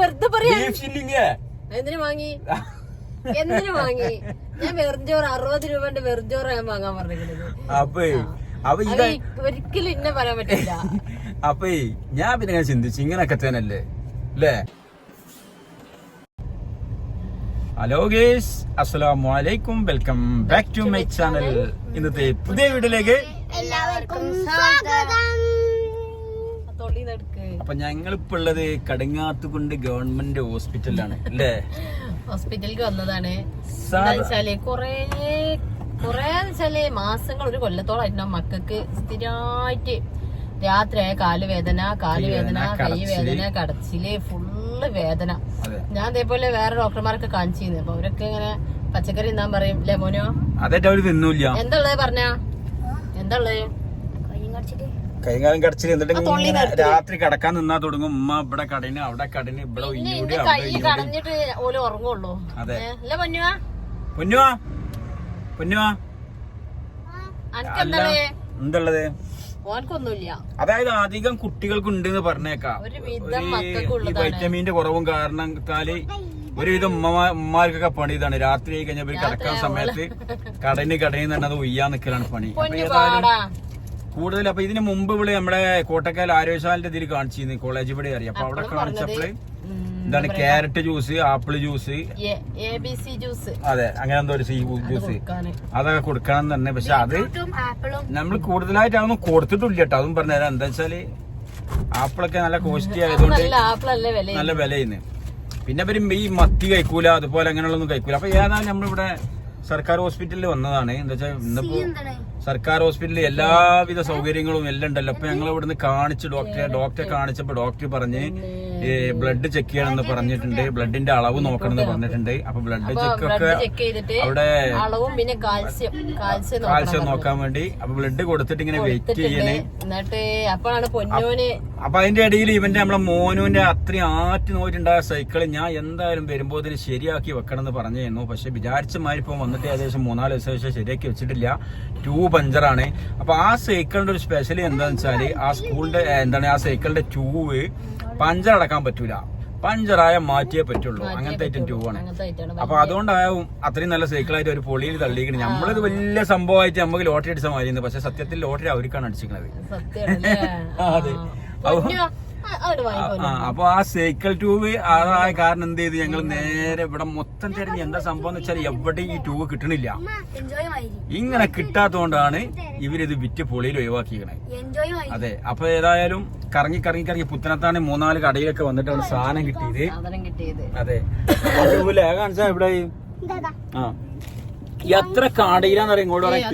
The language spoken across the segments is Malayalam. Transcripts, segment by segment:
വെറുതെ പറയാ. എന്തിനു വാങ്ങി ഞാൻ വെറുംചോറ് 60 രൂപന്റെ വെറുംചോറ് ഞാൻ വാങ്ങാൻ പറഞ്ഞിരിക്കുന്നത്. ഒരിക്കലും ഇന്നെ പറയാൻ പറ്റില്ല. അപ്പൊ ഞാൻ പിന്നെ ചിന്തിച്ചു ഇങ്ങനൊക്കെ തന്നെയല്ലേ അല്ലേ. ഹലോ ഗേസ്, അസ്സലാമു അലൈക്കും, welcome back to my channel. ഇന്നത്തെ പുതിയ വീഡിയോയിലേക്ക് എല്ലാവർക്കും സ്വാഗതം. അപ്പൊ ഞങ്ങളിപ്പോ ഉള്ളത് കടങ്ങാത്തുകുണ്ട് ഗവൺമെന്റ് ഹോസ്പിറ്റലിലാണ് അല്ലേ. ഹോസ്പിറ്റലിലേക്ക് വന്നതാണ്. കൊറേ മാസങ്ങൾ, ഒരു കൊല്ലത്തോളായിട്ട് മക്കൾക്ക് സ്ഥിരമായിട്ട് രാത്രിയായ കാലുവേദന, കൈ വേദന, കടച്ചില്, ഫുള്ള് വേദന. ഞാൻ അതേപോലെ വേറെ ഡോക്ടർമാരൊക്കെ കാണിച്ചിരുന്നു. അപ്പൊ അവരൊക്കെ ഇങ്ങനെ പച്ചക്കറി തിന്നാൻ പറയും അല്ലേ മോനോ? അതായിട്ട് അവര് തിന്നൂല്ല. എന്താ പറഞ്ഞ കൈകാലം കടച്ചില്. എന്നിട്ട് രാത്രി കിടക്കാൻ നിന്നാ തുടങ്ങും ഉമ്മ ഇവിടെ കടന് അവിടെ കടന് ഇവിടെ കൈ കടഞ്ഞിട്ട് ഓല് ഉറങ്ങുള്ളൂ. അതെ അല്ലേ പൊന്നുവാ? എന്തള്ളത് ഓനക്കൊന്നുമില്ല. അതായത് അധികം കുട്ടികൾക്ക് ഉണ്ടെന്ന് പറഞ്ഞേക്കാം. ഈ വൈറ്റമിന്റെ കുറവും കാരണത്താല് ഒരുവിധം ഉമ്മാർക്കൊക്കെ പണി ഇതാണ്. രാത്രി ആയി കഴിഞ്ഞാൽ കിടക്കാൻ സമയത്ത് കടന് തന്നെ അത് ഉയ്യാൻ നിൽക്കലാണ് പണി. കൂടുതൽ അപ്പൊ ഇതിന് മുമ്പ് ഇവിടെ നമ്മുടെ കോട്ടക്കാൽ ആരോഗ്യശാലിന്റെ ഇതിൽ കാണിച്ചിരുന്നു, കോളേജ് ഇവിടെ അറിയാം. അപ്പൊ അവിടെ കാണിച്ചപ്പോള് എന്താണ് ക്യാരറ്റ് ജ്യൂസ്, ആപ്പിൾ ജ്യൂസ്, അതെ അങ്ങനെ എന്തോ ഒരു ജ്യൂസ് അതൊക്കെ കൊടുക്കണം തന്നെ. പക്ഷെ അത് നമ്മൾ കൂടുതലായിട്ട് അതൊന്നും കൊടുത്തിട്ടില്ല കേട്ടോ. അതും പറഞ്ഞുതരാം. എന്താ വെച്ചാല് ആപ്പിളൊക്കെ നല്ല കോസ്റ്റി ആയതുകൊണ്ട് നല്ല വിലയിന്ന്. പിന്നെ ഈ മത്തി കഴിക്കൂല, അതുപോലെ അങ്ങനെയുള്ളൊന്നും കഴിക്കൂല. അപ്പൊ ഏതായാലും നമ്മളിവിടെ സർക്കാർ ഹോസ്പിറ്റലിൽ വന്നതാണ്. എന്താ വെച്ചാൽ ഇന്നിപ്പോ സർക്കാർ ഹോസ്പിറ്റലിൽ എല്ലാവിധ സൗകര്യങ്ങളും എല്ലാം ഉണ്ടല്ലോ. അപ്പൊ ഞങ്ങൾ ഇവിടുന്ന് കാണിച്ചു ഡോക്ടറെ കാണിച്ചപ്പോ ഡോക്ടർ പറഞ്ഞ് ബ്ലഡ് ചെക്ക് ചെയ്യണമെന്ന് പറഞ്ഞിട്ടുണ്ട്, ബ്ലഡിന്റെ അളവ് നോക്കണമെന്ന് പറഞ്ഞിട്ടുണ്ട്. അപ്പൊ ബ്ലഡ് ചെക്ക് ഒക്കെ അവിടെ കാൽസ്യം നോക്കാൻ വേണ്ടി അപ്പൊ ബ്ലഡ് കൊടുത്തിട്ട് ഇങ്ങനെ വെയിറ്റ് ചെയ്യണേ. അപ്പൊ അതിന്റെ ഇടയിൽ ഇവന്റെ നമ്മളെ മോനുവിന്റെ അത്രയും ആറ്റി നോയിട്ടുണ്ടായ സൈക്കിള് ഞാൻ എന്തായാലും വരുമ്പോ ഇതിന് ശരിയാക്കി വെക്കണം എന്ന് പറഞ്ഞിരുന്നു. പക്ഷെ വിചാരിച്ച മാതിരി ഇപ്പൊ വന്നിട്ട് ഏകദേശം 3-4 ദിവസം ശരിയാക്കി വെച്ചിട്ടില്ല. ട്യൂബ് പഞ്ചറാണ്. അപ്പൊ ആ സൈക്കിളിന്റെ ഒരു സ്പെഷ്യലി എന്താന്ന് വെച്ചാല് ആ സ്കൂളിന്റെ ആ സൈക്കിളിന്റെ ട്യൂബ് പഞ്ചർ അടക്കാൻ പറ്റൂല. പഞ്ചറായ മാറ്റിയേ പറ്റുള്ളൂ. അങ്ങനത്തെ ഐറ്റം ട്യൂബാണ്. അപ്പൊ അതുകൊണ്ടാവും അത്രയും നല്ല സൈക്കിളായിട്ട് ഒരു പൊളിയിൽ തള്ളിയിരിക്കുന്നത്. നമ്മളിത് വലിയ സംഭവമായിട്ട് നമുക്ക് ലോട്ടറി അടിച്ച മാറിയിരുന്നു. പക്ഷെ സത്യത്തിൽ ലോട്ടറി അവർക്കാണ് അടിച്ചിരിക്കുന്നത്. അതെ. അപ്പൊ ആ സൈക്കിൾ ട്യൂബ് അതായ കാരണം എന്ത് ചെയ്ത് ഞങ്ങൾ നേരെ ഇവിടെ മൊത്തം തിരഞ്ഞ് എന്താ സംഭവം എന്ന് വെച്ചാൽ എവിടെയും ഈ ട്യൂബ് കിട്ടണില്ല. ഇങ്ങനെ കിട്ടാത്തതുകൊണ്ടാണ് ഇവരിത് വിറ്റ് പൊളിയിൽ ഒഴിവാക്കിക്കണേ. അതെ. അപ്പൊ ഏതായാലും കറങ്ങി പുത്തനത്താണ് 3-4 കടയിലൊക്കെ വന്നിട്ടാണ് സാധനം കിട്ടിയത്. അതെ. കാണിച്ചാ ഇവിടെ എത്ര കടയിലാന്ന് പറയും ഇങ്ങോട്ട് പറയാം.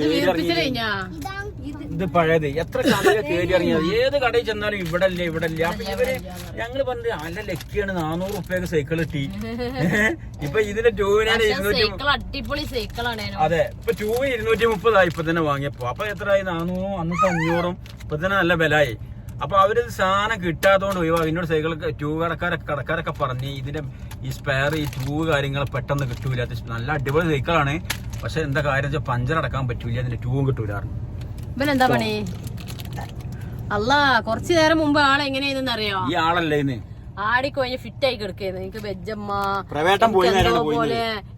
ഇത് പഴയത് എത്ര കടയിൽ കയറി ഇറങ്ങിയത്. ഏത് കടയിൽ ചെന്നാലും ഇവിടെ ഇല്ല. അപ്പൊ ഇവര് ഞങ്ങള് പറഞ്ഞത് നല്ല ലക്കിയാണ്, 400 റുപ്യക്ക് സൈക്കിൾ കിട്ടി. ഇപ്പൊ ഇതിന്റെ ട്യൂബിനാണ് 200. അതെ. ഇപ്പൊ ട്യൂബ് 230 ഇപ്പൊ തന്നെ വാങ്ങിയപ്പോ. അപ്പൊ എത്രയായി? 400, അന്നത്തെ 500. ഇപ്പൊ തന്നെ നല്ല വിലയായി. അപ്പൊ അവര് സാധനം കിട്ടാത്തതുകൊണ്ട് ഒഴിവാക്കി. എന്നോട് സൈക്കിൾ ട്യൂബ് കടക്കാരൊക്കെ പറഞ്ഞ് ഇതിന്റെ ഈ സ്പെയർ ഈ ട്യൂബ് കാര്യങ്ങൾ പെട്ടെന്ന് കിട്ടൂല. നല്ല അടിപൊളി സൈക്കിളാണ്. പക്ഷെ എന്താ കാര്യം വെച്ചാൽ പഞ്ചർ അടക്കാൻ പറ്റൂല, അതിന്റെ ട്യൂബും കിട്ടൂലായിരുന്നു. എന്താ പണി? അല്ല, കുറച്ചു നേരം മുമ്പ് ആളെ എങ്ങനെയാണെന്ന് അറിയോ? ഈ ആളല്ലേ ആടിക്കോഞ്ഞ് ഫിറ്റ് ആയി കിടക്കുന്നു. എനിക്ക് വെജ്ജമ്മ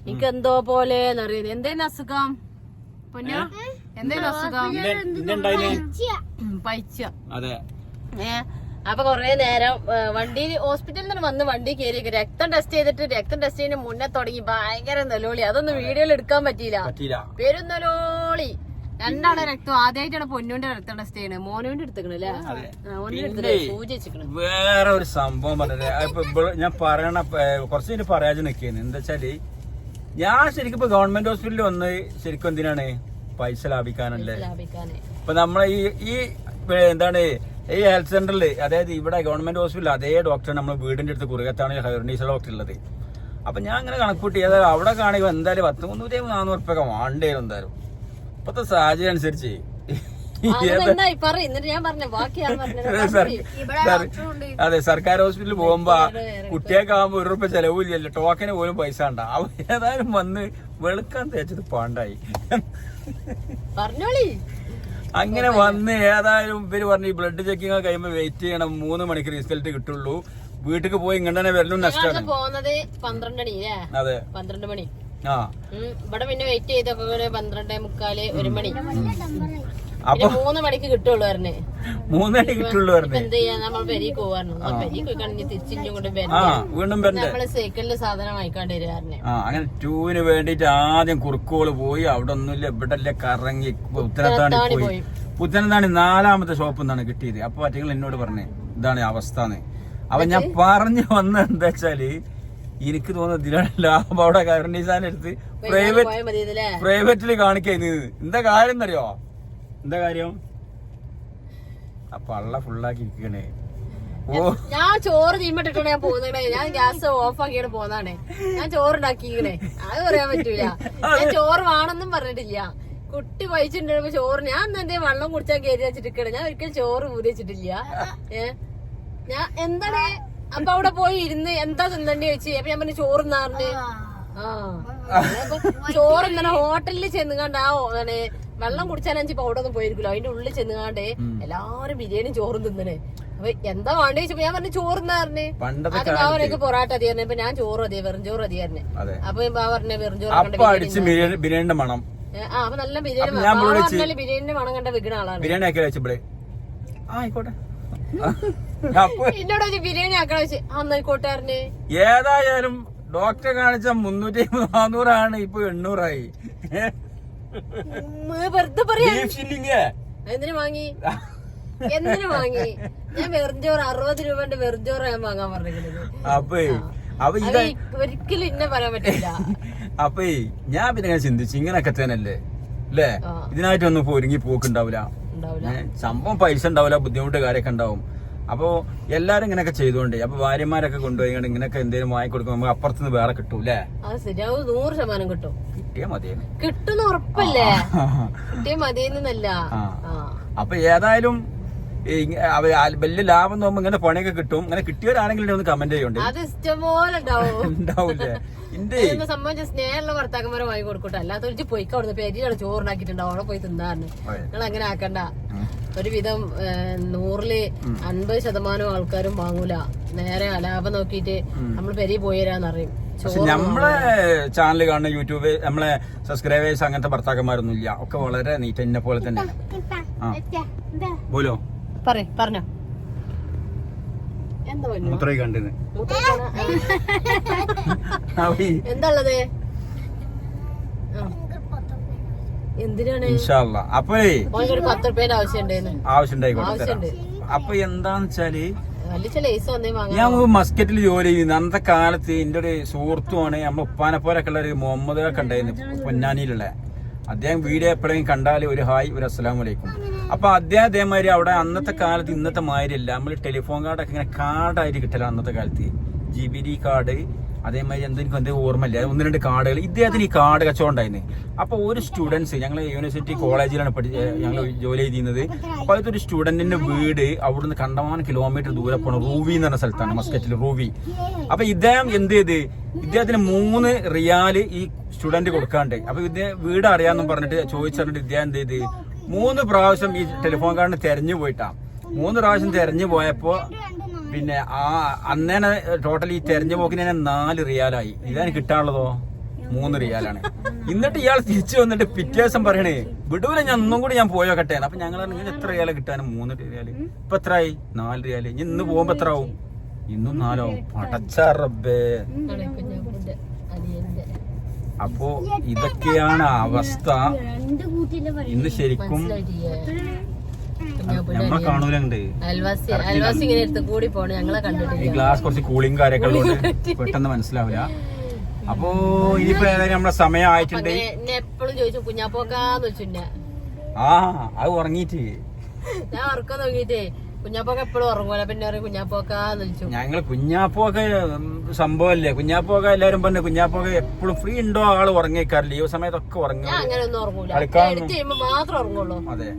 എനിക്ക് എന്തോ പോലെ എന്നറിയുന്നത്. എന്തേലും അസുഖം പൊന്നോ? എന്തേലും അസുഖം? പൈച്ച. അപ്പൊ കൊറേ നേരം വണ്ടിയിൽ ഹോസ്പിറ്റലിൽ നിന്ന് വന്ന് വണ്ടി കയറി രക്തം ടെസ്റ്റ് ചെയ്യുന്നതിന് മുന്നേ തുടങ്ങി ഭയങ്കര നെലോളി. അതൊന്നും വീഡിയോയിൽ എടുക്കാൻ പറ്റിയില്ല. പെരുന്നെലോളി. 2 രക്തം. ആദ്യമായിട്ടാണ് പൊന്നുവിന്റെ രക്തം ടെസ്റ്റ് ചെയ്യണത്. മോനുവിന്റെ എടുത്തേക്കണല്ലേ? വേറെ ഒരു സംഭവം പറഞ്ഞത് ഞാൻ പറയണ കുറച്ച് പറയാതെ നിൽക്കുന്നു. എന്താ വെച്ചാല് ഞാൻ ശരിക്കും ഇപ്പൊ ഗവൺമെന്റ് ഹോസ്പിറ്റലിൽ വന്ന് ശരിക്കും എന്തിനാണ്? പൈസ ലാഭിക്കാനല്ലേ. ഇപ്പൊ നമ്മളെ ഈ എന്താണ് ഈ ഹെൽത്ത് സെന്ററിൽ, അതായത് ഇവിടെ ഗവൺമെന്റ് ഹോസ്പിറ്റലിൽ അതേ ഡോക്ടർ നമ്മുടെ വീടിന്റെ അടുത്ത് കുറുകത്താണ് ഹൈറനീസ ഡോക്ടർ ഉള്ളത്. അപ്പൊ ഞാൻ അങ്ങനെ കണക്കൂട്ടി ഏതായാലും അവിടെ കാണുമ്പോൾ എന്തായാലും 300-400 റുപ്യൊക്കെ വേണ്ടേരും എന്തായാലും ഇപ്പത്തെ സാഹചര്യം അനുസരിച്ച്. അതെ. സർക്കാർ ഹോസ്പിറ്റലിൽ പോകുമ്പോ കുട്ടിയൊക്കെ ആകുമ്പോ 1 റുപ്യ ചെലവില്ലല്ലോ, ടോക്കന് പോലും പൈസ ഉണ്ടാവും. ഏതായാലും വന്ന് വെളുക്കാൻ തേച്ചത് പാണ്ടായി. അങ്ങനെ വന്ന് ഏതായാലും ഇവര് പറഞ്ഞു ഈ ബ്ലഡ് ചെക്കിങ് കഴിയുമ്പോ വെയിറ്റ് ചെയ്യണം 3 മണിക്ക് റിസൾട്ട് കിട്ടുള്ളൂ. വീട്ടിക്ക് പോയി ഇങ്ങനെ തന്നെ വരലും നഷ്ടമാണ്. പോകുന്നത് 12 മണി അതെ 12 മണി. ആ ഇവിടെ പിന്നെ വെയിറ്റ് ചെയ്തൊക്കെ 12:45 1 മണി. അപ്പൊ 3 മണിക്ക് കിട്ടുള്ളൂ പറഞ്ഞേ. 3 മണിക്ക് കിട്ടുള്ളൂ പറഞ്ഞു. എന്ത് ചെയ്യാ, നമ്മൾ പെരിക്ക് പോവാറുണ്ട്. പെരിക്ക് പോയിക്കാണെങ്കിൽ തിരിച്ചിഞ്ഞും കൊണ്ട് വീണ്ടും വരണ്ടേ, നമ്മള് സൈക്കിളില് സാധനം വാങ്ങിക്കാണ്ട് വരുവാറിനെ. അങ്ങനെ ടൂവിന് വേണ്ടിട്ട് ആദ്യം കുറുക്കോള് പോയി. അവിടെ ഒന്നുമില്ല, ഇവിടെ അല്ലേ കറങ്ങി പുത്തനത്താണി പോയി. പുത്തനത്താണി 4ാമത്തെ ഷോപ്പിൽ നിന്നാണ് കിട്ടിയത്. അപ്പൊ അറ്റങ്ങൾ എന്നോട് പറഞ്ഞേ ഇതാണ് അവസ്ഥന്ന്. അപ്പൊ ഞാൻ പറഞ്ഞു വന്ന എന്താ വെച്ചാല് എനിക്ക് തോന്നുന്നത് ഇതിലാണ് ലാഭം. അവിടെ കരുണീസാൻ എടുത്ത് പ്രൈവറ്റില് കാണിക്കുന്നത്. എന്താ കാര്യം എന്നറിയോ? എന്താ കാര്യം? ആ പള്ള ഫുള്ളാക്കി ഇരിക്കണേ. ഞാൻ ചോറ് തീമട്ടിട്ടാണ് ഞാൻ പോകുന്നേ. ഞാൻ ഗ്യാസ് ഓഫ് ആക്കിയാണ് പോന്നാണ്. ഞാൻ ചോറുണ്ടാക്കിക്കണേ, അത് പറയാൻ പറ്റൂല. ഞാൻ ചോറ് വേണമെന്നും പറഞ്ഞിട്ടില്ല. കുട്ടി വഹിച്ചിട്ടുണ്ടപ്പോ ചോറ് ഞാൻ എന്തേ വെള്ളം കുടിച്ചാൽ കയറി വെച്ചിട്ടിരിക്കണേ. ഞാൻ ഒരിക്കലും ചോറ് ഊതി വെച്ചിട്ടില്ല. ഞാൻ എന്താണ് അപ്പൊ അവിടെ പോയി ഇരുന്ന് എന്താ തിന്നണ്ടി വെച്ച്. അപ്പൊ ഞാൻ പറഞ്ഞു ചോറ് തിന്നാറിന്. ചോറ് എന്താണ് ഹോട്ടലിൽ ചെന്നുകാണ്ട് വെള്ളം കുടിച്ചാലഞ്ച് അവിടെ ഒന്നും പോയിരിക്കില്ല. അതിന്റെ ഉള്ളിൽ ചെന്നുകാണ്ട് എല്ലാരും ബിരിയാണിയും ചോറും തിന്നണേ. അപ്പൊ എന്താ വേണ്ടി വെച്ചപ്പോ ഞാൻ പറഞ്ഞു ചോറ് തിന്നാറിന്. അത് അവരൊക്കെ പൊറാട്ട അധികാരനെ. ഇപ്പൊ ഞാൻ ചോറ് അധികം വെറും ചോറ് അധികാരനെ. അപ്പൊ പറഞ്ഞ വെറും ചോറ് ബിരിയാണിന്റെ മണം. അപ്പൊ നല്ല ബിരിയാണി ബിരിയാണിന്റെ മണം കണ്ട വിൽക്കുന്ന ആളാണ്. ആയിക്കോട്ടെ എന്നോട് ബിരിയാണി ആക്കണ വെച്ച് അന്നായിക്കോട്ടാറിന്. ഏതായാലും ഡോക്ടറെ കാണിച്ച 300-400 ആണ്, ഇപ്പൊ 800 ആയി. വെറുതെ പറയാ. എന്തിനു വാങ്ങി ഞാൻ വെറുംചോറ് 60 രൂപന്റെ വെറുംചോറ് ഞാൻ വാങ്ങാൻ പറഞ്ഞിരിക്കുന്നത്. അപ്പൊ ഒരിക്കലും ഇന്നെ പറയാൻ പറ്റില്ല. അപ്പൊ ഞാൻ പിന്നെ ചിന്തിച്ചു ഇങ്ങനൊക്കെ തന്നെയല്ലേ അല്ലേ, ഇതിനായിട്ടൊന്നും ഇപ്പൊ ഒരുങ്ങി പോക്കുണ്ടാവില്ല, സംഭവം പൈസ ഉണ്ടാവില്ല, ബുദ്ധിമുട്ട് കാര്യമൊക്കെ ഉണ്ടാവും. അപ്പൊ എല്ലാരും ഇങ്ങനെയൊക്കെ ചെയ്തോണ്ടേ. അപ്പൊ ഭാര്യമാരൊക്കെ കൊണ്ടുപോയി ഇങ്ങനെയൊക്കെ എന്തെങ്കിലും വാങ്ങിക്കൊടുക്കും, നമുക്ക് അപ്പുറത്തുനിന്ന് വേറെ കിട്ടൂലേ? 100% കിട്ടും. കിട്ടിയാ മതിയെന്ന് കിട്ടുന്ന ഉറപ്പല്ലേ? കിട്ടിയാ മതിയെന്നല്ല. അപ്പൊ ഏതായാലും വലിയ ലാഭം നോക്കുമ്പോ ഇങ്ങനെ പണിയൊക്കെ കിട്ടും. ഇങ്ങനെ കിട്ടിയവരാണെങ്കിലും ഒന്ന് കമന്റ് ചെയ്യണ്ടേ? അത് ഇഷ്ടംപോലെ ഉണ്ടാവൂലേ? സംബന്ധിച്ച സ്നേഹമുള്ള ഭർത്താക്കന്മാരെ വാങ്ങി കൊടുക്കട്ടെ. അല്ലാത്ത പോയിക്ക അവിടുന്ന് പെരിയാണ് ചോറുണ്ടാക്കിയിട്ടുണ്ടാവും, അവിടെ പോയി തിന്നാറിന്. നിങ്ങൾ അങ്ങനെ ആക്കണ്ട. ഒരുവിധം 100% ആൾക്കാരും വാങ്ങൂല. നേരെ ലാഭം നോക്കിയിട്ട് നമ്മൾ പെരി പോയരാന്നറിയും. നമ്മളെ ചാനൽ കാണുന്ന യൂട്യൂബ് നമ്മളെ സബ്സ്ക്രൈബേഴ്സ് അങ്ങനത്തെ ഭർത്താക്കന്മാരൊന്നും ഇല്ല, ഒക്കെ വളരെ നീറ്റ് എന്നെ പോലെ തന്നെ. പോലോ പറഞ്ഞോ മൂത്രമായി കണ്ടിന് എന്താള്ളത്? എന്തിനാണ്? അപ്പൊ 10 രൂപേന്റെ ആവശ്യമുണ്ടായിക്കോട്ടെ. അപ്പൊ എന്താന്ന് വെച്ചാല് ഞാൻ മസ്കറ്റിൽ ജോലി ചെയ്യുന്നു. അന്നത്തെ കാലത്ത് എന്റെ ഒരു സുഹൃത്തുമാണ്, നമ്മളെ ഉപ്പാനെ പോലൊക്കെ ഉള്ള ഒരു മുഹമ്മദ് ഒക്കെ ഉണ്ടായിരുന്നു പൊന്നാനിയിലുള്ള. അദ്ദേഹം വീഡിയോ എപ്പോഴെങ്കിലും കണ്ടാൽ ഒരു ഹായ് ഒരു അസ്സലാമു അലൈക്കും. അപ്പൊ അതേമാതിരി അവിടെ അന്നത്തെ കാലത്ത് ഇന്നത്തെ മാതിരി അല്ല, നമ്മൾ ടെലിഫോൺ കാർഡൊക്കെ ഇങ്ങനെ കാർഡായിട്ട് കിട്ടല അന്നത്തെ കാലത്ത്. GBD കാർഡ്, അതേമാതിരി എനിക്ക് ഓർമ്മയില്ല, 1-2 കാർഡുകൾ. ഇദ്ദേഹത്തിന് ഈ കാർഡ് കച്ചവടം ഉണ്ടായിരുന്നു. അപ്പൊ ഒരു സ്റ്റുഡൻസ്, ഞങ്ങൾ യൂണിവേഴ്സിറ്റി കോളേജിലാണ് ഞങ്ങൾ ജോലി ചെയ്യുന്നത്. അപ്പൊ അതൊരു സ്റ്റുഡന്റിന്റെ വീട് അവിടുന്ന് കണ്ടമാനം കിലോമീറ്റർ ദൂരെ പോകണം. റൂവി എന്ന് പറഞ്ഞ സ്ഥലത്താണ്, മസ്കറ്റിൽ റൂവി. അപ്പൊ ഇദ്ദേഹം എന്ത് ചെയ്ത്, ഇദ്ദേഹത്തിന് 3 റിയാല് ഈ സ്റ്റുഡന്റ് കൊടുക്കാണ്ട്. അപ്പൊ ഇദ്ദേഹം വീട് അറിയാന്നും പറഞ്ഞിട്ട് ചോദിച്ചിട്ട് ഇദ്ദേഹം എന്ത് ചെയ്ത് 3 പ്രാവശ്യം ഈ ടെലിഫോൺ കാർഡിന് തെരഞ്ഞു പോയിട്ടാ. 3 പ്രാവശ്യം തെരഞ്ഞു പോയപ്പോ പിന്നെ അന്നേനെ ടോട്ടൽ ഈ തെരഞ്ഞു പോക്കിന് 4 റിയാലായി. ഇതാണ് കിട്ടാനുള്ളതോ 3 റിയാലാണ്. എന്നിട്ട് ഇയാൾ തിരിച്ചു വന്നിട്ട് പിറ്റേ ദിവസം പറയണേ വിടൂല, ഞാൻ ഒന്നും കൂടി ഞാൻ പോയോക്കട്ടെ. അപ്പൊ ഞങ്ങൾ എത്ര റിയാല് കിട്ടാനും? 3 റിയാല്. ഇപ്പൊ എത്രയായി? 4 റിയാല്. ഇന്ന് പോകുമ്പോ എത്ര ആവും? ഇന്നും 4 ആവും. പടച്ചറബേ. അപ്പോ ഇതൊക്കെയാണ് അവസ്ഥ ഇന്ന്. ശരിക്കും നമ്മളെ കാണൂലുണ്ട്. ഈ ഗ്ലാസ് കുറച്ച് കൂളിംഗ് കാര്യമൊക്കെ ഉള്ളത് പെട്ടെന്ന് മനസ്സിലാവില്ല. അപ്പോ ഇനിയിപ്പോ ഏതായാലും നമ്മളെ സമയം ആയിട്ടുണ്ട്. എപ്പോഴും ചോദിച്ചു കുഞ്ഞാപ്പോക്കാന്ന് വെച്ചു. അത് ഉറങ്ങീട്ട് ഞാൻ ഉറക്കം നോക്കിട്ടേ കുഞ്ഞാപ്പോക്ക എപ്പോഴും ഉറങ്ങൂല. പിന്നെ പറയും കുഞ്ഞാപ്പോക്കാന്ന് വെച്ചു. ഞങ്ങള് കുഞ്ഞാപ്പോക്ക സംഭവല്ലേ, കുഞ്ഞാപ്പോക്ക എല്ലാരും പറഞ്ഞു കുഞ്ഞാപ്പോക്ക എപ്പോഴും ഫ്രീ ഉണ്ടോ ആള് ഉറങ്ങിക്കാറില്ല. ഈ സമയത്തൊക്കെ ഉറങ്ങും. അങ്ങനെ ഒന്നും ഉറങ്ങൂല, എഡിറ്റ് ചെയ്യുമ്പോ മാത്രം ഉറങ്ങുള്ളൂ. അതെ,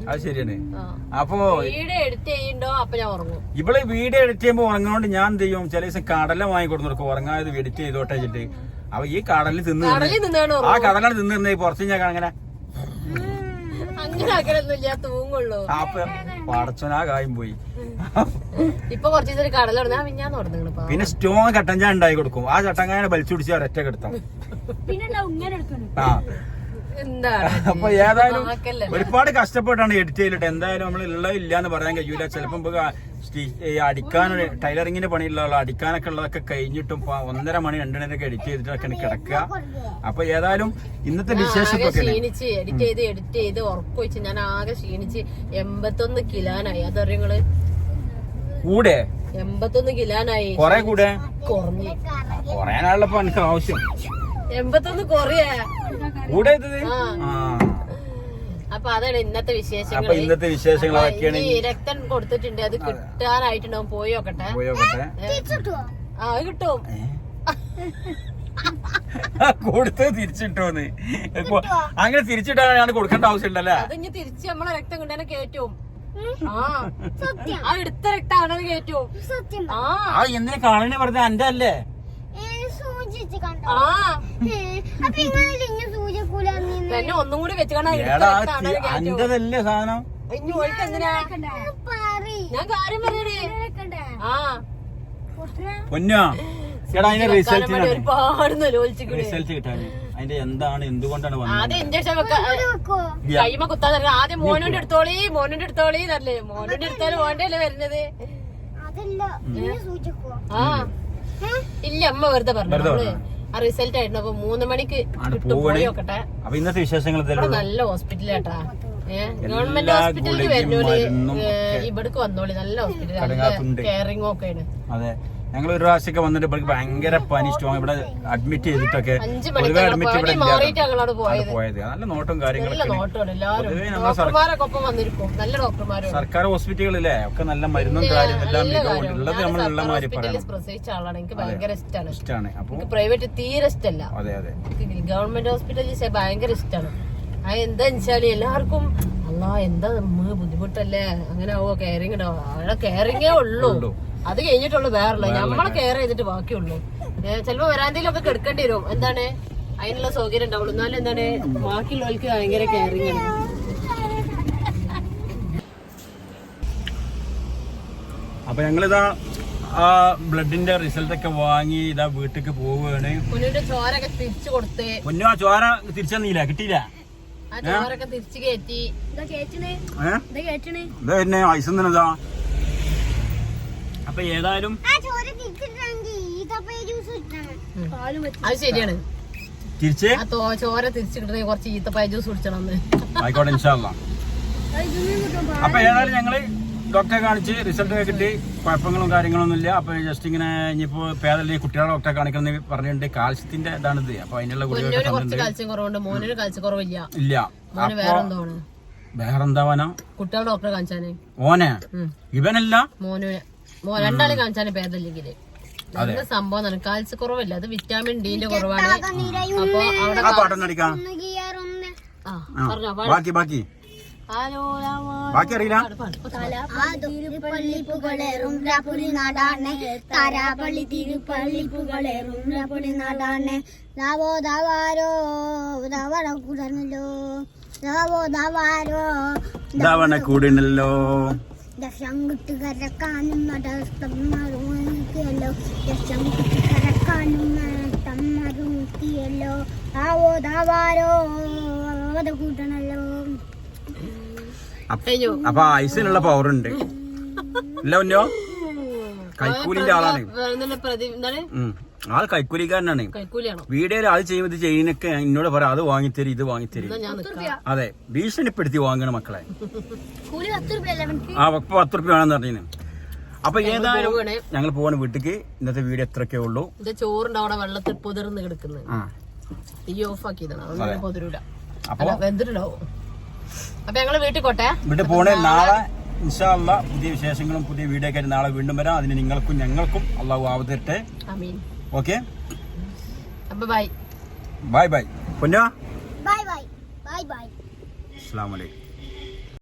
അത് ശരിയാണ്. അപ്പൊ വീഡിയോ എഡിറ്റ് ചെയ്യണ്ടോ അപ്പൊ ഞാൻ ഉറങ്ങും. ഇവിടെ വീഡിയോ എഡിറ്റ് ചെയ്യുമ്പോ ഉറങ്ങുന്നോണ്ട് ഞാൻ എന്ത് ചെയ്യും, ചില ദിവസം കടല വാങ്ങി കൊടുക്കും ഉറങ്ങാതെ എഡിറ്റ് ചെയ്തോട്ടെ വെച്ചിട്ട്. അപ്പൊ ഈ കടലിൽ തിന്ന് ആ കടലാണ് തിന്നിരുന്നേ. പുറത്ത് ഞാൻ അങ്ങനെ അങ്ങനൊന്നുമില്ല, തൂങ്ങുള്ളൂ. അപ്പൊ പടച്ചോനാ കായും പോയി. ഇപ്പൊ കുറച്ച് ദിവസം കടല തുടങ്ങാ ഞാൻ തുടങ്ങണം. പിന്നെ സ്റ്റോൺ കട്ടഞ്ചാൻ ഉണ്ടായി കൊടുക്കും. ആ ചട്ടങ്ങാനെ വലിച്ചു പിടിച്ച് ഒരൊറ്റ കിടത്താം. ആ എന്താണ് അപ്പൊ ഏതായാലും ഒരുപാട് കഷ്ടപ്പെട്ടാണ് എഡിറ്റ് ചെയ്തിട്ട്. എന്തായാലും നമ്മൾ ഉള്ളത് ഇല്ലാന്ന് പറയാൻ കഴിയൂല. ചിലപ്പോ അടിക്കാൻ ടൈലറിങ്ങിന്റെ പണിയുള്ള അടിക്കാനൊക്കെ ഉള്ളതൊക്കെ കഴിഞ്ഞിട്ടും 1:30 മണി 2 മണിയൊക്കെ എഡിറ്റ് ചെയ്തിട്ടൊക്കെയാണ് കിടക്കുക. അപ്പൊ ഏതായാലും ഇന്നത്തെ വിശേഷത്തൊക്കെ ക്ഷീണിച്ച് എഡിറ്റ് ചെയ്ത് ഉറപ്പൊഴിച്ച് ഞാൻ ആകെ ക്ഷീണിച്ച് 81 കിലോനായി. അതറിയങ്ങള് കൂടെ 81 കിലോനായി. കൊറേ കൂടെ കുറഞ്ഞ് കുറയാനുള്ളപ്പോ എനിക്ക് ആവശ്യം 81 കൊറേ കൂടെ. അപ്പൊ അതാണ് ഇന്നത്തെ വിശേഷങ്ങൾ. അപ്പൊ ഇന്നത്തെ വിശേഷങ്ങൾ അതൊക്കെയാണ്. രക്തം കൊടുത്തിട്ടുണ്ട്, അത് കിട്ടാനായിട്ടുണ്ടാവും. പോയി നോക്കട്ടെ. ആ കിട്ടും. കൊടുത്ത് തിരിച്ചിട്ടോന്ന് അങ്ങനെ തിരിച്ചിട്ടാണ് ഞാൻ കൊടുക്കേണ്ട ആവശ്യം ഉണ്ടല്ലേ? അത് ഇനി തിരിച്ച് നമ്മളെ രക്തം കൊണ്ടുതന്നെ കേറ്റും. ആ എടുത്ത രക്താണ് കേറ്റും. ആ എന്തിനാ കാണണേ പറഞ്ഞ എന്റെ അല്ലേ? തന്നെ ഒന്നും കൂടി വെച്ച് അന്റതല്ലേ സാധനം. ഇനി ഓൾക്ക് എന്തിനാ ഞാൻ കാര്യം പറയണേ. ആ പൊന്നോ ചേട്ടാ അതിന്റെ റിസൾട്ട് ഒരുപാട് കിട്ടാൻ അതിന്റെ എന്താണ് എന്തുകൊണ്ടാണ് ആദ്യം ഇഞ്ചക്ഷൻ കൈമ കുത്താൻ ആദ്യം മോനോന്റെ എടുത്തോളി നല്ലേ. മോനോന്റെ എടുത്താലും മോന്റെ വരുന്നത്. ആ ഇല്ല അമ്മ വെറുതെ പറഞ്ഞു. ആ റിസൾട്ട് ആയിരുന്നു. അപ്പൊ 3 മണിക്ക് പോയി നോക്കട്ടെ. അപ്പൊ ഇന്നത്തെ വിശേഷങ്ങൾ നല്ല ഹോസ്പിറ്റലാട്ടാ. ഗവൺമെന്റ് ഹോസ്പിറ്റലിൽ വരുന്നോളി, ഇവിടേക്ക് വന്നോളി. നല്ല ഹോസ്പിറ്റൽ, കെയറിംഗ് ഒക്കെയാണ്. അതെ ഞങ്ങൾ ഒരു പ്രാവശ്യമൊക്കെ വന്നിട്ട് ഭയങ്കര പനി സ്റ്റോങ് ഇവിടെ അഡ്മിറ്റ് ചെയ്തിട്ടൊക്കെ പോയത്. നല്ല നോട്ടും കാര്യങ്ങളൊക്കെ. സർക്കാർ ഹോസ്പിറ്റലുകളിലെ ഒക്കെ നല്ല മരുന്നും കാര്യം എല്ലാം ഉള്ളത് നമ്മളുള്ള മാതിരി പ്രസവിച്ച ആളാണ്. എനിക്ക് ഭയങ്കര ഇഷ്ടമാണ്. അപ്പൊ പ്രൈവറ്റ് തീരെ ഇഷ്ടമല്ല. അതെ അതെ ഗവൺമെന്റ് ഹോസ്പിറ്റലിൽ ഭയങ്കര ഇഷ്ടമാണ്. അത് എന്താ വെച്ചാല് എല്ലാവർക്കും എന്താ ബുദ്ധിമുട്ടല്ലേ അങ്ങനെ ആവോ കെയറിങ് ഉണ്ടാവും. അവിടെ കെയറിങ്ങേ ഉള്ളൂ. അത് കഴിഞ്ഞിട്ടുള്ളൂ വേറെയുള്ള നമ്മളെ കെയർ ചെയ്തിട്ട് ബാക്കിയുള്ളൂ. ചിലപ്പോ വരാന്തയിലൊക്കെ കിടക്കേണ്ടി വരും. എന്താണ് അതിനുള്ള സൗകര്യം ഉണ്ടാവുള്ളൂ. എന്നാലും എന്താണ് ബാക്കിയുള്ളവർക്ക് ഭയങ്കര കെയറിങ് ആണ്. അപ്പൊ ഞങ്ങളിതാ ആ ബ്ലഡിന്റെ റിസൾട്ട് ഒക്കെ വാങ്ങി ഇതാ വീട്ടിലേക്ക് പോവുകയാണ്. പൊന്നിന്റെ ചോരൊക്കെ തിരിച്ചു കൊടുത്ത്. പൊന്നു ആ ചോര തിരിച്ചെന്നില്ല കിട്ടിയില്ല. ആ ചോരൊക്കെ തിരിച്ചു കയറ്റി. ഇതന്നെ ഐസന്നതാ. അപ്പൊ ഏതായാലും അത് ശരിയാണ്. തിരിച്ച് ചോര തിരിച്ചു കിട്ടണമെങ്കിൽ കുറച്ച് ഈത്തപ്പായ ജ്യൂസ് കുടിച്ചണം. ആയിക്കോട്ടെ ഇൻഷാ അല്ലാഹ്. അപ്പൊ ഏതായാലും ഞങ്ങള് ഡോക്ടറെ കാണിച്ച് റിസൾട്ട് ഒക്കെ കിട്ടി. കുഴപ്പങ്ങളും കാര്യങ്ങളൊന്നും ഇല്ല. അപ്പൊ ജസ്റ്റ് ഇങ്ങനെ ഇനിയിപ്പോ പേദല്ലേ കുട്ടികളെ ഡോക്ടറെ കാണിക്കണം പറഞ്ഞിട്ടുണ്ട്. കാൽസ്യത്തിന്റെ ഇതാണിത്. അപ്പൊ അതിനുള്ള കാൽസ്യം കുറവുണ്ട്. മോനൊരു കാൽസ്യം കുറവില്ല. ഇല്ല വേറെന്താവാനോ കുട്ടികളെ ഡോക്ടറെ കാണിച്ചാന് ഓനെ ഇവനല്ല രണ്ടാളെ കാണിച്ചാല് പേദല്ലെങ്കില് നല്ല സംഭവം. കാൽസ്യം കുറവില്ല, അത് വിറ്റാമിൻ ഡിന്റെ കുറവാണ്. അപ്പൊ അവിടെ ബാക്കി അറിയില്ല. കൂടണല്ലോ കരക്കാനും അപ്പൊ ഐസിനുള്ള പവർ ഉണ്ട്. ഇല്ല ഒന്നോ കൈക്കൂലിന്റെ ആളാണ്. ആൾ കൈക്കൂലിക്കാരനാണ്. വീഡിയോയിൽ അത് ചെയ്യുമ്പോൾ ചെയ്യുന്നൊക്കെ എന്നോട് പറയാം അത് വാങ്ങിത്തരും ഇത് വാങ്ങിത്തരും. അതെ ഭീഷണിപ്പെടുത്തി വാങ്ങണം മക്കളെ. ആ ഇപ്പൊ 10 റുപ്യ വേണമെന്ന് പറഞ്ഞു. അപ്പൊ ഏതായാലും ഞങ്ങൾ പോവാണ് വീട്ടിക്ക്. ഇന്നത്തെ വീഡിയോ എത്രയൊക്കെ ഉള്ളൂ. ചോറിന്റെ അവിടെ വെള്ളത്തിൽ പൊതിർന്ന് കിടക്കുന്നത് ഈ ഓഫ് ആക്കിയതാണ്. പൊതിരൂല വെന്തിട്ടുണ്ടാവും. അപ്പൊ ഞങ്ങള് വീട്ടിൽ പോണേ. നാളെ ഇൻഷാ അല്ലാഹ് പുതിയ വിശേഷങ്ങളും പുതിയ വീഡിയോ ഒക്കെ നാളെ വീണ്ടും വരാം. അതിന് നിങ്ങൾക്കും ഞങ്ങൾക്കും അള്ളാഹു ആവതരട്ടെ. ഓക്കെ ബൈ പൊന്നോ. Bye bye bye bye. അസ്സലാമു അലൈക്കും.